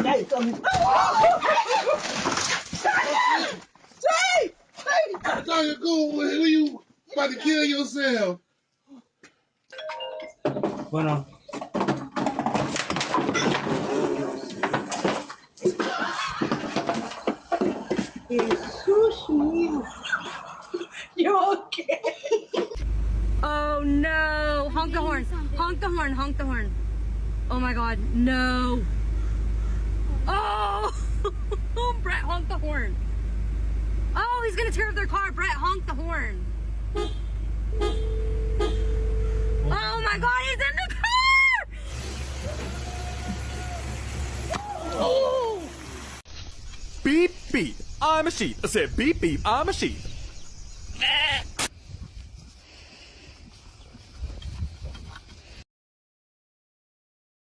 ได้จนDr. Cool, who you about to kill yourself? Bueno. Jesus mío. You okay? Oh no! Honk the horn! Honk the horn! Honk the horn! Oh my god, no! Oh! Brett, honk the horn! Oh, he's gonna tear up their car! Brett, honk the horn! Oh my god, he's in the car! Oh! Beep, beep, I'm a sheep. I said beep, beep, I'm a sheep.